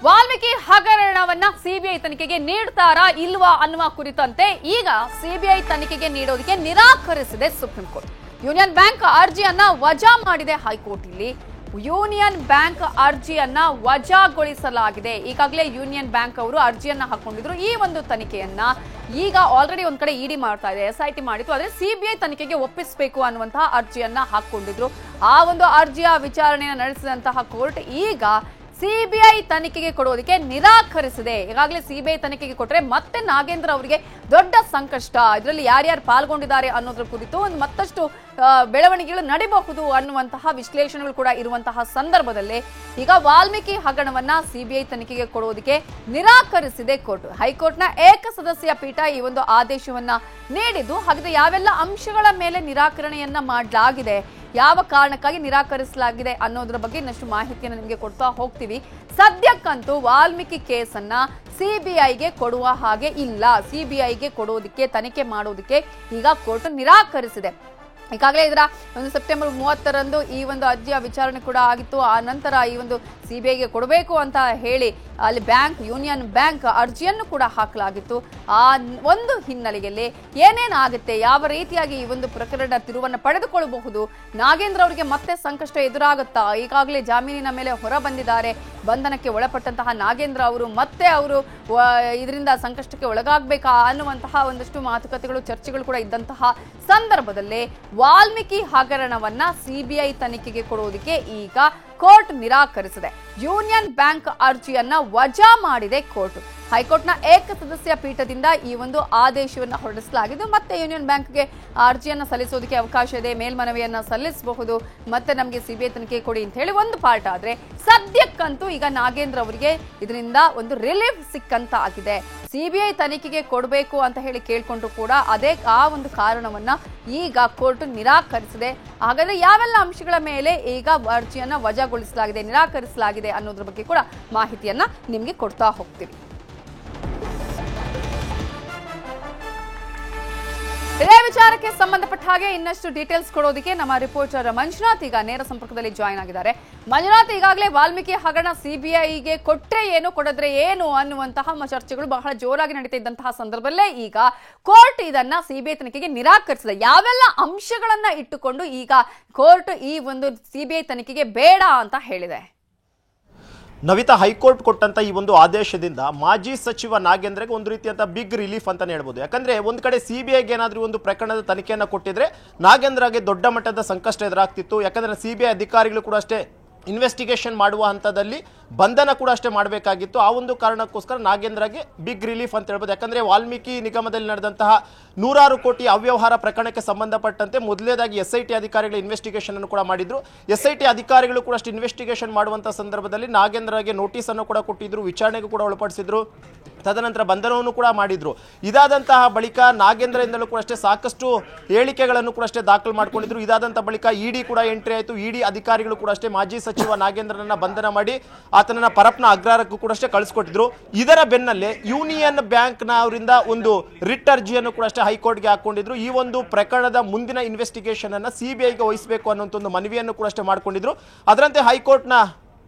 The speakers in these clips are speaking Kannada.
ವಾಲ್ಮೀಕಿ ಹಗರಣವನ್ನ ಸಿಬಿಐ ತನಿಖೆಗೆ ನೀಡ್ತಾರಾ ಇಲ್ವಾ ಅನ್ನುವ ಕುರಿತಂತೆ ಈಗ ಸಿಬಿಐ ತನಿಖೆಗೆ ನೀಡೋದಕ್ಕೆ ನಿರಾಕರಿಸಿದೆ ಸುಪ್ರೀಂ ಕೋರ್ಟ್. ಯೂನಿಯನ್ ಬ್ಯಾಂಕ್ ಅರ್ಜಿಯನ್ನ ವಜಾ ಮಾಡಿದೆ ಹೈಕೋರ್ಟ್. ಇಲ್ಲಿ ಯೂನಿಯನ್ ಬ್ಯಾಂಕ್ ಅರ್ಜಿಯನ್ನ ವಜಾಗೊಳಿಸಲಾಗಿದೆ. ಈಗಾಗಲೇ ಯೂನಿಯನ್ ಬ್ಯಾಂಕ್ ಅವರು ಅರ್ಜಿಯನ್ನ ಹಾಕೊಂಡಿದ್ರು. ಈ ಒಂದು ತನಿಖೆಯನ್ನ ಈಗ ಆಲ್ರೆಡಿ ಒಂದ್ ಕಡೆ ಇಡಿ ಮಾಡ್ತಾ ಇದೆ, SIT ಮಾಡಿತ್ತು. ಆದ್ರೆ ಸಿಬಿಐ ತನಿಖೆಗೆ ಒಪ್ಪಿಸಬೇಕು ಅನ್ನುವಂತಹ ಅರ್ಜಿಯನ್ನ ಹಾಕೊಂಡಿದ್ರು. ಆ ಒಂದು ಅರ್ಜಿಯ ವಿಚಾರಣೆಯನ್ನು ನಡೆಸಿದಂತಹ ಕೋರ್ಟ್ ಈಗ ಸಿಬಿಐ ತನಿಖೆಗೆ ಕೊಡೋದಕ್ಕೆ ನಿರಾಕರಿಸಿದೆ. ಈಗಾಗಲೇ ಸಿಬಿಐ ತನಿಖೆಗೆ ಕೊಟ್ಟರೆ ಮತ್ತೆ ನಾಗೇಂದ್ರ ಅವರಿಗೆ ದೊಡ್ಡ ಸಂಕಷ್ಟ. ಇದರಲ್ಲಿ ಯಾರ್ಯಾರು ಪಾಲ್ಗೊಂಡಿದ್ದಾರೆ ಅನ್ನೋದ್ರ ಕುರಿತು ಒಂದು ಮತ್ತಷ್ಟು ಬೆಳವಣಿಗೆಗಳು ನಡೀಬಹುದು ಅನ್ನುವಂತಹ ವಿಶ್ಲೇಷಣೆಗಳು ಕೂಡ ಇರುವಂತಹ ಸಂದರ್ಭದಲ್ಲಿ ಈಗ ವಾಲ್ಮೀಕಿ ಹಗರಣವನ್ನ ಸಿಬಿಐ ತನಿಖೆಗೆ ಕೊಡೋದಕ್ಕೆ ನಿರಾಕರಿಸಿದೆ ಕೋರ್ಟ್. ಹೈಕೋರ್ಟ್ನ ಏಕಸದಸ್ಯ ಪೀಠ ಈ ಒಂದು ಆದೇಶವನ್ನ ನೀಡಿದ್ದು, ಹಾಗಾದ್ರೆ ಯಾವೆಲ್ಲ ಅಂಶಗಳ ಮೇಲೆ ನಿರಾಕರಣೆಯನ್ನ ಮಾಡಲಾಗಿದೆ, ಯಾವ ಕಾರಣಕ್ಕಾಗಿ ನಿರಾಕರಿಸಲಾಗಿದೆ ಅನ್ನೋದ್ರ ಬಗ್ಗೆ ಇನ್ನಷ್ಟು ಮಾಹಿತಿಯನ್ನು ನಿಮಗೆ ಕೊಡ್ತಾ ಹೋಗ್ತೀವಿ. ಸದ್ಯಕ್ಕಂತೂ ವಾಲ್ಮೀಕಿ ಕೇಸನ್ನ ಸಿಬಿಐಗೆ ಕೊಡುವ ಹಾಗೆ ಇಲ್ಲ. ಸಿಬಿಐಗೆ ಕೊಡೋದಕ್ಕೆ, ತನಿಖೆ ಮಾಡೋದಕ್ಕೆ ಈಗ ಕೋರ್ಟ್ ನಿರಾಕರಿಸಿದೆ. ಈಗಾಗಲೇ ಇದರ ಒಂದು ಸೆಪ್ಟೆಂಬರ್ 30ರಂದು ಈ ಒಂದು ಅರ್ಜಿಯ ವಿಚಾರಣೆ ಕೂಡ ಆಗಿತ್ತು. ಆ ನಂತರ ಈ ಒಂದು ಸಿಬಿಐಗೆ ಕೊಡಬೇಕು ಅಂತ ಹೇಳಿ ಅಲ್ಲಿ ಯೂನಿಯನ್ ಬ್ಯಾಂಕ್ ಅರ್ಜಿಯನ್ನು ಕೂಡ ಹಾಕಲಾಗಿತ್ತು. ಆ ಒಂದು ಹಿನ್ನೆಲೆಯಲ್ಲಿ ಏನೇನಾಗುತ್ತೆ, ಯಾವ ರೀತಿಯಾಗಿ ಈ ಒಂದು ಪ್ರಕರಣ ತಿರುವನ್ನು ಪಡೆದುಕೊಳ್ಳಬಹುದು, ನಾಗೇಂದ್ರ ಅವರಿಗೆ ಮತ್ತೆ ಸಂಕಷ್ಟ ಎದುರಾಗುತ್ತಾ, ಈಗಾಗಲೇ ಜಾಮೀನಿನ ಮೇಲೆ ಹೊರ ಬಂದಿದ್ದಾರೆ, ಬಂಧನಕ್ಕೆ ಒಳಪಟ್ಟಂತಹ ನಾಗೇಂದ್ರ ಅವರು ಮತ್ತೆ ಅವರು ಇದರಿಂದ ಸಂಕಷ್ಟಕ್ಕೆ ಒಳಗಾಗಬೇಕಾ ಅನ್ನುವಂತಹ ಒಂದಷ್ಟು ಮಾತುಕತೆಗಳು, ಚರ್ಚೆಗಳು ಕೂಡ ಇದ್ದಂತಹ ಸಂದರ್ಭದಲ್ಲಿ ವಾಲ್ಮೀಕಿ ಹಗರಣವನ್ನ ಸಿಬಿಐ ತನಿಖೆಗೆ ಕೊಡುವುದಕ್ಕೆ ಈಗ ಕೋರ್ಟ್ ನಿರಾಕರಿಸಿದೆ. ಯೂನಿಯನ್ ಬ್ಯಾಂಕ್ ಅರ್ಜಿಯನ್ನ ವಜಾ ಮಾಡಿದೆ ಕೋರ್ಟ್. ಹೈಕೋರ್ಟ್ನ ಏಕಸದಸ್ಯ ಪೀಠದಿಂದ ಈ ಒಂದು ಆದೇಶವನ್ನು ಹೊರಡಿಸಲಾಗಿದ್ದು, ಮತ್ತೆ ಯೂನಿಯನ್ ಬ್ಯಾಂಕ್ಗೆ ಅರ್ಜಿಯನ್ನು ಸಲ್ಲಿಸೋದಕ್ಕೆ ಅವಕಾಶ ಇದೆ, ಮೇಲ್ಮನವಿಯನ್ನ ಸಲ್ಲಿಸಬಹುದು, ಮತ್ತೆ ನಮಗೆ ಸಿಬಿಐ ತನಿಖೆ ಕೊಡಿ ಅಂತ ಹೇಳಿ ಒಂದು ಪಾರ್ಟ್. ಆದ್ರೆ ಸದ್ಯಕ್ಕಂತೂ ಈಗ ನಾಗೇಂದ್ರ ಅವರಿಗೆ ಇದರಿಂದ ಒಂದು ರಿಲೀಫ್ ಸಿಕ್ಕಂತ ಆಗಿದೆ. ಸಿಬಿಐ ತನಿಖೆಗೆ ಕೊಡಬೇಕು ಅಂತ ಹೇಳಿ ಕೇಳ್ಕೊಂಡ್ರು ಕೂಡ ಆ ಒಂದು ಕಾರಣವನ್ನ ಈಗ ಕೋರ್ಟ್ ನಿರಾಕರಿಸಿದೆ. ಹಾಗಾದ್ರೆ ಯಾವೆಲ್ಲ ಅಂಶಗಳ ಮೇಲೆ ಈಗ ಅರ್ಜಿಯನ್ನ ವಜಾಗೊಳಿಸಲಾಗಿದೆ, ನಿರಾಕರಿಸಲಾಗಿದೆ ಅನ್ನೋದ್ರ ಬಗ್ಗೆ ಕೂಡ ಮಾಹಿತಿಯನ್ನ ನಿಮ್ಗೆ ಕೊಡ್ತಾ ಹೋಗ್ತೀವಿ. ಇದೇ ವಿಚಾರಕ್ಕೆ ಸಂಬಂಧಪಟ್ಟ ಹಾಗೆ ಇನ್ನಷ್ಟು ಡೀಟೇಲ್ಸ್ ಕೊಡೋದಕ್ಕೆ ನಮ್ಮ ರಿಪೋರ್ಟರ್ ಮಂಜುನಾಥ್ ಈಗ ನೇರ ಸಂಪರ್ಕದಲ್ಲಿ ಜಾಯಿನ್ ಆಗಿದ್ದಾರೆ. ಮಂಜುನಾಥ್, ಈಗಾಗಲೇ ವಾಲ್ಮೀಕಿ ಹಗರಣ ಸಿಬಿಐಗೆ ಕೊಟ್ರೆ ಏನು, ಕೊಡದ್ರೆ ಏನು ಅನ್ನುವಂತಹ ಚರ್ಚೆಗಳು ಬಹಳ ಜೋರಾಗಿ ನಡೀತಾ ಇದ್ದಂತಹ ಸಂದರ್ಭದಲ್ಲೇ ಈಗ ಕೋರ್ಟ್ ಇದನ್ನ ಸಿಬಿಐ ತನಿಖೆಗೆ ನಿರಾಕರಿಸಿದೆ. ಯಾವೆಲ್ಲ ಅಂಶಗಳನ್ನ ಇಟ್ಟುಕೊಂಡು ಈಗ ಕೋರ್ಟ್ ಈ ಒಂದು ಸಿಬಿಐ ತನಿಖೆಗೆ ಬೇಡ ಅಂತ ಹೇಳಿದೆ? ನವಿತಾ, ಹೈಕೋರ್ಟ್ ಕೊಟ್ಟಂತ ಈ ಒಂದು ಆದೇಶದಿಂದ ಮಾಜಿ ಸಚಿವ ನಾಗೇಂದ್ರಗೆ ಒಂದು ರೀತಿಯಂತ ಬಿಗ್ ರಿಲೀಫ್ ಅಂತಾನೆ ಹೇಳ್ಬೋದು. ಯಾಕಂದ್ರೆ ಒಂದ್ ಕಡೆ ಸಿಬಿಐಗೆ ಏನಾದ್ರೂ ಒಂದು ಪ್ರಕರಣದ ತನಿಖೆಯನ್ನ ಕೊಟ್ಟಿದ್ರೆ ನಾಗೇಂದ್ರಗೆ ದೊಡ್ಡ ಮಟ್ಟದ ಸಂಕಷ್ಟ ಎದುರಾಗ್ತಿತ್ತು. ಯಾಕಂದ್ರೆ ಸಿಬಿಐ ಅಧಿಕಾರಿಗಳು ಕೂಡ ಅಷ್ಟೇ ಇನ್ವೆಸ್ಟಿಗೇಷನ್ ಮಾಡುವ ಹಂತದಲ್ಲಿ ಬಂಧನ ಕೂಡ ಅಷ್ಟೇ ಮಾಡಬೇಕಾಗಿತ್ತು. ಆ ಒಂದು ಕಾರಣಕ್ಕೋಸ್ಕರ ನಾಗೇಂದ್ರಗೆ ಬಿಗ್ ರಿಲೀಫ್ ಅಂತ ಹೇಳ್ಬೋದು. ಯಾಕಂದ್ರೆ ವಾಲ್ಮೀಕಿ ನಿಗಮದಲ್ಲಿ ನಡೆದಂತಹ 100 ಕೋಟಿ ಅವ್ಯವಹಾರ ಪ್ರಕರಣಕ್ಕೆ ಸಂಬಂಧಪಟ್ಟಂತೆ ಮೊದಲನೇದಾಗಿ SIT ಅಧಿಕಾರಿಗಳ ಇನ್ವೆಸ್ಟಿಗೇಷನ್ ಅನ್ನು ಕೂಡ ಮಾಡಿದ್ರು. SIT ಅಧಿಕಾರಿಗಳು ಕೂಡ ಅಷ್ಟು ಇನ್ವೆಸ್ಟಿಗೇಷನ್ ಮಾಡುವಂತಹ ಸಂದರ್ಭದಲ್ಲಿ ನಾಗೇಂದ್ರಗೆ ನೋಟಿಸ್ ಅನ್ನು ಕೂಡ ಕೊಟ್ಟಿದ್ರು, ವಿಚಾರಣೆಗೂ ಕೂಡ ಒಳಪಡಿಸಿದ್ರು, ತದನಂತರ ಬಂಧನವನ್ನು ಕೂಡ ಮಾಡಿದ್ರು. ಇದಾದಂತಹ ಬಳಿಕ ನಾಗೇಂದ್ರದಿಂದಲೂ ಕೂಡ ಅಷ್ಟೇ ಸಾಕಷ್ಟು ಹೇಳಿಕೆಗಳನ್ನು ಕೂಡ ಅಷ್ಟೇ ದಾಖಲು ಮಾಡ್ಕೊಂಡಿದ್ರು. ಇದಾದಂತಹ ಬಳಿಕ ಇಡಿ ಕೂಡ ಎಂಟ್ರಿ ಆಯಿತು. ಇಡಿ ಅಧಿಕಾರಿಗಳು ಕೂಡ ಅಷ್ಟೇ ಮಾಜಿ ಸಚಿವ ನಾಗೇಂದ್ರನನ್ನ ಬಂಧನ ಮಾಡಿ ಆತನನ್ನ ಪರಪ್ನ ಅಗ್ರಹಾರಕ್ಕೂ ಕೂಡ ಅಷ್ಟೇ ಕಳಿಸ್ಕೊಟ್ಟಿದ್ರು. ಇದರ ಬೆನ್ನಲ್ಲೇ ಯೂನಿಯನ್ ಬ್ಯಾಂಕ್ ಅವರಿಂದ ಒಂದು ರಿಟ್ ಅರ್ಜಿಯನ್ನು ಕೂಡ ಅಷ್ಟೇ ಹೈಕೋರ್ಟ್ಗೆ ಹಾಕೊಂಡಿದ್ರು. ಈ ಒಂದು ಪ್ರಕರಣದ ಮುಂದಿನ ಇನ್ವೆಸ್ಟಿಗೇಷನ್ ಅನ್ನ ಸಿಬಿಐಗೆ ವಹಿಸಬೇಕು ಅನ್ನುವಂಥ ಒಂದು ಮನವಿಯನ್ನು ಕೂಡ ಅಷ್ಟೇ ಮಾಡ್ಕೊಂಡಿದ್ರು. ಅದರಂತೆ ಹೈಕೋರ್ಟ್ನ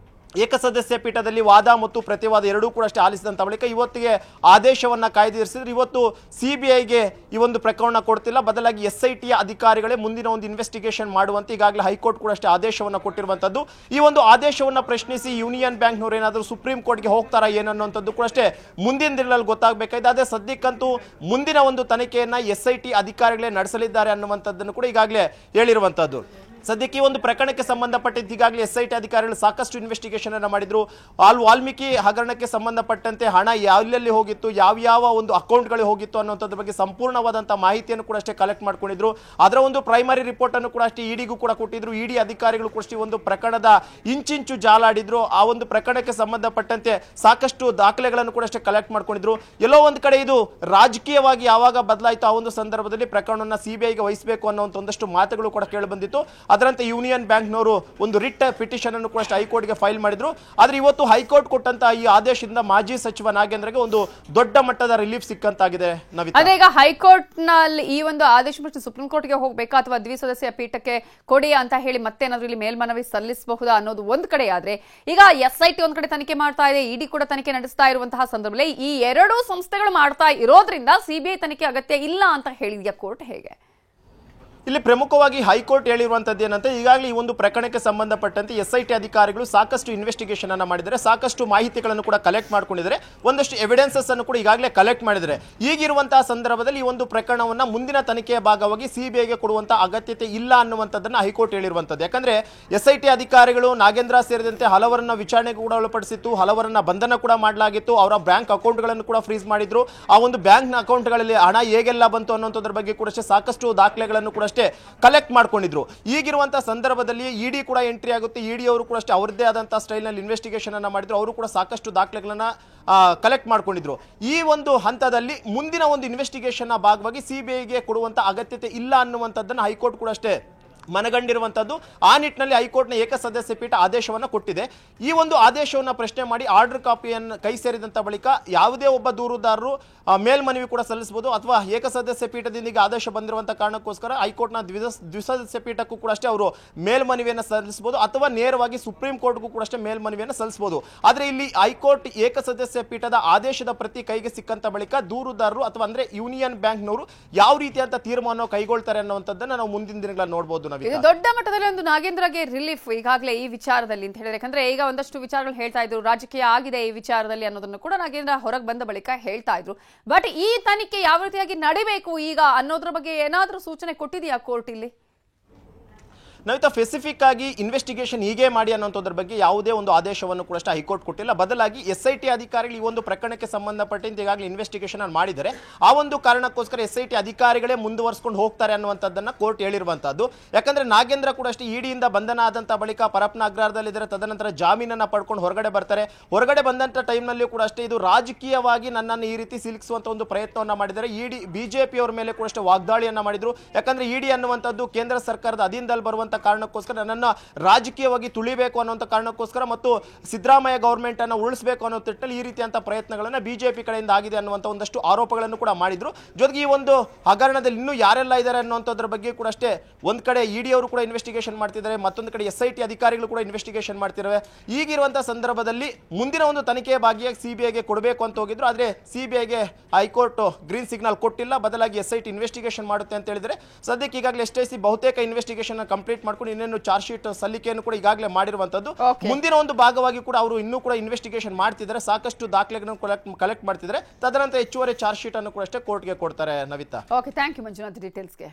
ಏಕಸದಸ್ಯ ಪೀಠದಲ್ಲಿ ವಾದ ಮತ್ತು ಪ್ರತಿವಾದ ಎರಡೂ ಕೂಡ ಅಷ್ಟೇ ಆಲಿಸಿದಂಥ ಬಳಿಕ ಇವತ್ತಿಗೆ ಆದೇಶವನ್ನ ಕಾಯ್ದಿರಿಸಿದ್ರು. ಇವತ್ತು ಸಿಬಿಐಗೆ ಈ ಒಂದು ಪ್ರಕರಣ ಕೊಡ್ತಿಲ್ಲ, ಬದಲಾಗಿ SIT ಅಧಿಕಾರಿಗಳೇ ಮುಂದಿನ ಒಂದು ಇನ್ವೆಸ್ಟಿಗೇಷನ್ ಮಾಡುವಂತೆ ಈಗಾಗಲೇ ಹೈಕೋರ್ಟ್ ಕೂಡ ಅಷ್ಟೇ ಆದೇಶವನ್ನ ಕೊಟ್ಟಿರುವಂತದ್ದು. ಈ ಒಂದು ಆದೇಶವನ್ನ ಪ್ರಶ್ನಿಸಿ ಯೂನಿಯನ್ ಬ್ಯಾಂಕ್ನವರು ಏನಾದರೂ ಸುಪ್ರೀಂ ಕೋರ್ಟ್ಗೆ ಹೋಗ್ತಾರಾ ಏನನ್ನುವಂಥದ್ದು ಕೂಡ ಅಷ್ಟೇ ಮುಂದಿನ ದಿನಗಳಲ್ಲಿ ಗೊತ್ತಾಗಬೇಕಾಗಿದೆ. ಅದೇ ಸದ್ಯಕ್ಕಂತೂ ಮುಂದಿನ ಒಂದು ತನಿಖೆಯನ್ನ SIT ಅಧಿಕಾರಿಗಳೇ ನಡೆಸಲಿದ್ದಾರೆ ಅನ್ನುವಂಥದ್ದನ್ನು ಕೂಡ ಈಗಾಗಲೇ ಹೇಳಿರುವಂತದ್ದು. ಸದ್ಯಕ್ಕೆ ಈ ಒಂದು ಪ್ರಕರಣಕ್ಕೆ ಸಂಬಂಧಪಟ್ಟಂತೆ ಈಗಾಗಲೇ SIT ಅಧಿಕಾರಿಗಳು ಸಾಕಷ್ಟು ಇನ್ವೆಸ್ಟಿಗೇಷನ್ ಅನ್ನು ಮಾಡಿದ್ರು. ವಾಲ್ಮೀಕಿ ಹಗರಣಕ್ಕೆ ಸಂಬಂಧಪಟ್ಟಂತೆ ಹಣ ಎಲ್ಲೆಲ್ಲಿ ಹೋಗಿತ್ತು, ಯಾವ ಒಂದು ಅಕೌಂಟ್ಗಳು ಹೋಗಿತ್ತು ಅನ್ನೋದ್ರ ಬಗ್ಗೆ ಸಂಪೂರ್ಣವಾದಂತಹ ಮಾಹಿತಿಯನ್ನು ಕೂಡ ಅಷ್ಟೇ ಕಲೆಕ್ಟ್ ಮಾಡ್ಕೊಂಡಿದ್ರು. ಅದರ ಒಂದು ಪ್ರೈಮರಿ ರಿಪೋರ್ಟ್ ಅನ್ನು ಕೂಡ ಅಷ್ಟೇ ಇಡಿಗೂ ಕೂಡ ಕೊಟ್ಟಿದ್ರು. ಇಡಿ ಅಧಿಕಾರಿಗಳು ಕೂಡ ಅಷ್ಟೇ ಒಂದು ಪ್ರಕರಣದ ಇಂಚಿಂಚು ಜಾಲಾಡಿದ್ರು. ಆ ಒಂದು ಪ್ರಕರಣಕ್ಕೆ ಸಂಬಂಧಪಟ್ಟಂತೆ ಸಾಕಷ್ಟು ದಾಖಲೆಗಳನ್ನು ಕೂಡ ಅಷ್ಟೇ ಕಲೆಕ್ಟ್ ಮಾಡ್ಕೊಂಡಿದ್ರು. ಎಲ್ಲೋ ಒಂದು ಕಡೆ ಇದು ರಾಜಕೀಯವಾಗಿ ಯಾವಾಗ ಬದಲಾಯಿತು ಆ ಒಂದು ಸಂದರ್ಭದಲ್ಲಿ ಪ್ರಕರಣವನ್ನು ಸಿಬಿಐಗೆ ವಹಿಸಬೇಕು ಅನ್ನೋ ಒಂದಷ್ಟು ಮಾತುಗಳು ಕೂಡ ಕೇಳಿ ಬಂದಿತ್ತು. ಅದರಂತೆ ಯೂನಿಯನ್ ಬ್ಯಾಂಕ್ನವರು ಒಂದು ರಿಟ್ ಪಿಟಿಷನ್ ಅನ್ನು ಕೂಡ ಹೈಕೋರ್ಟ್ಗೆ ಫೈಲ್ ಮಾಡಿದ್ರು. ಆದ್ರೆ ಇವತ್ತು ಹೈಕೋರ್ಟ್ ಕೊಟ್ಟಂತ ಈ ಆದೇಶದಿಂದ ಮಾಜಿ ಸಚಿವ ನಾಗೇಂದ್ರಗೆ ಒಂದು ದೊಡ್ಡ ಮಟ್ಟದ ರಿಲೀಫ್ ಸಿಕ್ಕಂತಾಗಿದೆ. ಅದೇ ಈಗ ಹೈಕೋರ್ಟ್ ನಲ್ಲಿ ಈ ಒಂದು ಆದೇಶ ಬಿಟ್ಟು ಸುಪ್ರೀಂ ಕೋರ್ಟ್ಗೆ ಹೋಗ್ಬೇಕಾ ಅಥವಾ ದ್ವಿಸದಸ್ಯ ಪೀಠಕ್ಕೆ ಕೊಡಿ ಅಂತ ಹೇಳಿ ಮತ್ತೇನಾದ್ರೂ ಇಲ್ಲಿ ಮೇಲ್ಮನವಿ ಸಲ್ಲಿಸಬಹುದಾ ಅನ್ನೋದು ಒಂದ್ ಕಡೆ ಆದ್ರೆ, ಈಗ SIT ಒಂದ್ ಕಡೆ ತನಿಖೆ ಮಾಡ್ತಾ ಇದೆ, ಇಡಿ ಕೂಡ ತನಿಖೆ ನಡೆಸ್ತಾ ಇರುವಂತಹ ಸಂದರ್ಭದಲ್ಲಿ ಈ ಎರಡೂ ಸಂಸ್ಥೆಗಳು ಮಾಡ್ತಾ ಇರೋದ್ರಿಂದ ಸಿಬಿಐ ತನಿಖೆ ಅಗತ್ಯ ಇಲ್ಲ ಅಂತ ಹೇಳಿದ್ಯಾ ಕೋರ್ಟ್? ಹೇಗೆ ಇಲ್ಲಿ ಪ್ರಮುಖವಾಗಿ ಹೈಕೋರ್ಟ್ ಹೇಳಿರುವಂತದ್ದು ಏನಂತ, ಈಗಾಗಲೇ ಈ ಒಂದು ಪ್ರಕರಣಕ್ಕೆ ಸಂಬಂಧಪಟ್ಟಂತೆ SIT ಅಧಿಕಾರಿಗಳು ಸಾಕಷ್ಟು ಇನ್ವೆಸ್ಟಿಗೇಷನ್ ಅನ್ನ ಮಾಡಿದರೆ, ಸಾಕಷ್ಟು ಮಾಹಿತಿಗಳನ್ನು ಕೂಡ ಕಲೆಕ್ಟ್ ಮಾಡ್ಕೊಂಡಿದ್ದಾರೆ, ಒಂದಷ್ಟು ಎವಿಡೆನ್ಸಸ್ ಅನ್ನು ಕೂಡ ಈಗಾಗಲೇ ಕಲೆಕ್ಟ್ ಮಾಡಿದರೆ. ಈಗಿರುವಂತಹ ಸಂದರ್ಭದಲ್ಲಿ ಈ ಒಂದು ಪ್ರಕರಣವನ್ನ ಮುಂದಿನ ತನಿಖೆಯ ಭಾಗವಾಗಿ ಸಿಬಿಐಗೆ ಕೊಡುವಂತಹ ಅಗತ್ಯತೆ ಇಲ್ಲ ಅನ್ನುವಂಥದ್ದನ್ನ ಹೈಕೋರ್ಟ್ ಹೇಳಿರುವಂತದ್ದು. ಯಾಕಂದ್ರೆ SIT ಅಧಿಕಾರಿಗಳು ನಾಗೇಂದ್ರ ಸೇರಿದಂತೆ ಹಲವರನ್ನ ವಿಚಾರಣೆಗೆ ಕೂಡ ಒಳಪಡಿಸಿತ್ತು, ಹಲವರನ್ನ ಬಂಧನ ಕೂಡ ಮಾಡಲಾಗಿತ್ತು, ಅವರ ಬ್ಯಾಂಕ್ ಅಕೌಂಟ್ಗಳನ್ನು ಕೂಡ ಫ್ರೀಸ್ ಮಾಡಿದ್ರು. ಆ ಒಂದು ಬ್ಯಾಂಕ್ನ ಅಕೌಂಟ್ಗಳಲ್ಲಿ ಹಣ ಹೇಗೆಲ್ಲ ಬಂತು ಅನ್ನೋದ್ರ ಬಗ್ಗೆ ಕೂಡ ಸಾಕಷ್ಟು ದಾಖಲೆಗಳನ್ನು ಕೂಡ ಕಲೆಕ್ಟ್ ಮಾಡ್ಕೊಂಡಿದ್ರು. ಈಗಿರುವಂತಹ ಸಂದರ್ಭದಲ್ಲಿ ಇಡಿ ಕೂಡ ಎಂಟ್ರಿ ಆಗುತ್ತೆ. ಇಡಿ ಅವರು ಕೂಡ ಅಷ್ಟೇ ಅವರದೇ ಆದಂತಹ ಸ್ಟೈಲ್ ನಲ್ಲಿ ಇನ್ವೆಸ್ಟಿಗೇಷನ್ ಅನ್ನ ಮಾಡಿದ್ರು. ಅವರು ಕೂಡ ಸಾಕಷ್ಟು ದಾಖಲೆಗಳನ್ನ ಕಲೆಕ್ಟ್ ಮಾಡ್ಕೊಂಡಿದ್ರು. ಈ ಒಂದು ಹಂತದಲ್ಲಿ ಮುಂದಿನ ಒಂದು ಇನ್ವೆಸ್ಟಿಗೇಷನ್ ಭಾಗವಾಗಿ ಸಿಬಿಐಗೆ ಕೊಡುವಂತ ಅಗತ್ಯತೆ ಇಲ್ಲ ಅನ್ನುವಂಥದ್ದನ್ನು ಹೈಕೋರ್ಟ್ ಕೂಡ ಅಷ್ಟೇ ಮನಗಂಡಿರುವಂತದ್ದು. ಆ ನಿಟ್ಟಿನಲ್ಲಿ ಹೈಕೋರ್ಟ್ನ ಏಕಸದಸ್ಯ ಪೀಠ ಆದೇಶವನ್ನು ಕೊಟ್ಟಿದೆ. ಈ ಒಂದು ಆದೇಶವನ್ನು ಪ್ರಶ್ನೆ ಮಾಡಿ ಆರ್ಡರ್ ಕಾಪಿಯನ್ನು ಕೈ ಸೇರಿದಂತ ಬಳಿಕ ಯಾವುದೇ ಒಬ್ಬ ದೂರುದಾರರು ಮೇಲ್ಮನವಿ ಕೂಡ ಸಲ್ಲಿಸಬಹುದು, ಅಥವಾ ಏಕಸದಸ್ಯ ಪೀಠದಿಂದ ಆದೇಶ ಬಂದಿರುವಂತಹ ಕಾರಣಕ್ಕೋಸ್ಕರ ಹೈಕೋರ್ಟ್ನ ದ್ವಿಸದಸ್ಯ ಪೀಠಕ್ಕೂ ಕೂಡ ಅಷ್ಟೇ ಅವರು ಮೇಲ್ಮನವಿಯನ್ನು ಸಲ್ಲಿಸಬಹುದು, ಅಥವಾ ನೇರವಾಗಿ ಸುಪ್ರೀಂ ಕೋರ್ಟ್ಗೂ ಕೂಡ ಅಷ್ಟೇ ಮೇಲ್ಮನವಿಯನ್ನು ಸಲ್ಲಿಸಬಹುದು. ಆದ್ರೆ ಇಲ್ಲಿ ಹೈಕೋರ್ಟ್ ಏಕಸದಸ್ಯ ಪೀಠದ ಆದೇಶದ ಪ್ರತಿ ಕೈಗೆ ಸಿಕ್ಕಂತ ಬಳಿಕ ದೂರುದಾರರು ಅಥವಾ ಅಂದ್ರೆ ಯೂನಿಯನ್ ಬ್ಯಾಂಕ್ನವರು ಯಾವ ರೀತಿಯಂತ ತೀರ್ಮಾನ ಕೈಗೊಳ್ತಾರೆ ಅನ್ನುವಂಥದ್ದನ್ನ ನಾವು ಮುಂದಿನ ದಿನಗಳಲ್ಲಿ ನೋಡಬಹುದು. ಇದು ದೊಡ್ಡ ಮಟ್ಟದಲ್ಲಿ ಒಂದು ನಾಗೇಂದ್ರಗೆ ರಿಲೀಫ್ ಈಗಾಗಲೇ ಈ ವಿಚಾರದಲ್ಲಿ ಅಂತ ಹೇಳಿದ್ರೆ, ಯಾಕಂದ್ರೆ ಈಗ ಒಂದಷ್ಟು ವಿಚಾರಗಳು ಹೇಳ್ತಾ ಇದ್ರು, ರಾಜಕೀಯ ಆಗಿದೆ ಈ ವಿಚಾರದಲ್ಲಿ ಅನ್ನೋದನ್ನು ಕೂಡ ನಾಗೇಂದ್ರ ಹೊರಗೆ ಬಂದ ಬಳಿಕ ಹೇಳ್ತಾ ಇದ್ರು. ಬಟ್ ಈ ತನಿಖೆ ಯಾವ ರೀತಿಯಾಗಿ ನಡಿಬೇಕು ಈಗ ಅನ್ನೋದ್ರ ಬಗ್ಗೆ ಏನಾದ್ರೂ ಸೂಚನೆ ಕೊಟ್ಟಿದೆಯಾ ಕೋರ್ಟ್ ಇಲ್ಲಿ? ನವಿತಾ, ಸ್ಪೆಸಿಫಿಕ್ ಆಗಿ ಇನ್ವೆಸ್ಟಿಗೇಷನ್ ಹೀಗೆ ಮಾಡಿ ಅನ್ನೋದ್ರ ಬಗ್ಗೆ ಯಾವುದೇ ಒಂದು ಆದೇಶವನ್ನು ಕೂಡ ಹೈಕೋರ್ಟ್ ಕೊಟ್ಟಿಲ್ಲ. ಬದಲಾಗಿ SIT ಅಧಿಕಾರಿಗಳು ಈ ಒಂದು ಪ್ರಕರಣಕ್ಕೆ ಸಂಬಂಧಪಟ್ಟಂತೆ ಈಗಾಗಲೇ ಇನ್ವೆಸ್ಟಿಗೇಷನ್ ಮಾಡಿದರೆ, ಆ ಒಂದು ಕಾರಣಕ್ಕೋಸ್ಕರ SIT ಅಧಿಕಾರಿಗಳೇ ಮುಂದುವರಿಸಿಕೊಂಡು ಹೋಗ್ತಾರೆ ಅನ್ನುವಂಥದ್ದನ್ನ ಕೋರ್ಟ್ ಹೇಳಿರುವಂತದ್ದು. ಯಾಕಂದ್ರೆ ನಾಗೇಂದ್ರ ಕೂಡ ಅಷ್ಟೇ ಇಡಿಯಿಂದ ಬಂಧನ ಆದಂತ ಬಳಿಕ ಪರಪ್ಪನ ಅಗ್ರಹಾರದಲ್ಲಿದ್ದಾರೆ, ತದನಂತರ ಜಾಮೀನನ್ನ ಪಡ್ಕೊಂಡು ಹೊರಗಡೆ ಬರ್ತಾರೆ. ಹೊರಗಡೆ ಬಂದಂತ ಟೈಮ್ನಲ್ಲಿ ಕೂಡ ಅಷ್ಟೇ ಇದು ರಾಜಕೀಯವಾಗಿ ನನ್ನನ್ನು ಈ ರೀತಿ ಸಿಲುಕಿಸುವಂತ ಒಂದು ಪ್ರಯತ್ನವನ್ನ ಮಾಡಿದ್ದಾರೆ. ಬಿಜೆಪಿ ಅವರ ಮೇಲೆ ಕೂಡ ಅಷ್ಟೇ ವಾಗ್ದಾಳಿಯನ್ನ ಮಾಡಿದ್ರು. ಯಾಕಂದ್ರೆ ಇಡಿ ಅನ್ನುವಂಥದ್ದು ಕೇಂದ್ರ ಸರ್ಕಾರದ ಅಧೀನದಲ್ಲಿ ಬರುವಂತ ಕಾರಣಕ್ಕೋಸ್ಕರ ನನ್ನನ್ನು ರಾಜಕೀಯವಾಗಿ ತುಳಿಬೇಕು ಅನ್ನುವಂಥ ಕಾರಣಕ್ಕೋಸ್ಕರ ಮತ್ತು ಸಿದ್ದರಾಮಯ್ಯ ಗವರ್ಮೆಂಟ್ ಅನ್ನು ಉಳಿಸಬೇಕು ಅನ್ನೋ ತಿಟ್ಟಲ್ಲಿ ಈ ರೀತಿಯಂತ ಪ್ರಯತ್ನಗಳನ್ನ ಬಿಜೆಪಿ ಕಡೆಯಿಂದ ಆಗಿದೆ ಅನ್ನುವಂಥ ಒಂದಷ್ಟು ಆರೋಪಗಳನ್ನು ಕೂಡ ಮಾಡಿದ್ರು. ಜೊತೆಗೆ ಈ ಒಂದು ಹಗರಣದಲ್ಲಿ ಇನ್ನೂ ಯಾರೆಲ್ಲ ಇದ್ದಾರೆ ಅನ್ನುವಂಥದ್ರ ಬಗ್ಗೆ ಕೂಡ ಅಷ್ಟೇ ಒಂದ್ ಕಡೆ ಇಡಿ ಅವರು ಕೂಡ ಇನ್ವೆಸ್ಟಿಗೇಷನ್ ಮಾಡ್ತಿದ್ದಾರೆ, ಮತ್ತೊಂದು ಕಡೆ SIT ಅಧಿಕಾರಿಗಳು ಕೂಡ ಇನ್ವೆಸ್ಟಿಗೇಷನ್ ಮಾಡ್ತಿದ್ದಾರೆ. ಈಗಿರುವಂತಹ ಸಂದರ್ಭದಲ್ಲಿ ಮುಂದಿನ ಒಂದು ತನಿಖೆಯ ಭಾಗಿಯಾಗಿ ಸಿಬಿಐಗೆ ಕೊಡಬೇಕು ಅಂತ ಹೋಗಿದ್ರು. ಆದ್ರೆ ಸಿಬಿಐಗೆ ಹೈಕೋರ್ಟ್ ಗ್ರೀನ್ ಸಿಗ್ನಲ್ ಕೊಟ್ಟಿಲ್ಲ, ಬದಲಾಗಿ SIT ಇನ್ವೆಸ್ಟಿಗೇಷನ್ ಮಾಡುತ್ತೆ ಅಂತ ಹೇಳಿದ್ರೆ ಸದ್ಯಕ್ಕೆ ಈಗಾಗಲೇ SIT ಬಹುತೇಕ ಇನ್ವೆಸ್ಟಿಗೇಷನ್ ಕಂಪ್ಲೀಟ್ ಮಾಡ್ಕೊಂಡು ಇನ್ನೇನು ಚಾರ್ಜ್ ಶೀಟ್ ಸಲ್ಲಿಕೆಯನ್ನು ಕೂಡ ಈಗಾಗಲೇ ಮಾಡಿರುವಂತದ್ದು. ಮುಂದಿನ ಒಂದು ಭಾಗವಾಗಿ ಕೂಡ ಅವರು ಇನ್ನೂ ಕೂಡ ಇನ್ವೆಸ್ಟಿಗೇಷನ್ ಮಾಡ್ತಿದ್ದಾರೆ, ಸಾಕಷ್ಟು ದಾಖಲೆಗಳನ್ನು ಕಲೆಕ್ಟ್ ಮಾಡ್ತಿದ್ದಾರೆ. ತದನಂತರ ಹೆಚ್ಚುವರಿ ಚಾರ್ಜ್ ಶೀಟ್ ಅನ್ನು ಕೂಡ ಅಷ್ಟೇ ಕೋರ್ಟ್ಗೆ ಕೊಡ್ತಾರೆ. Navitha, okay, thank you Manjunath ಡೀಟೇಲ್ಸ್ಗೆ.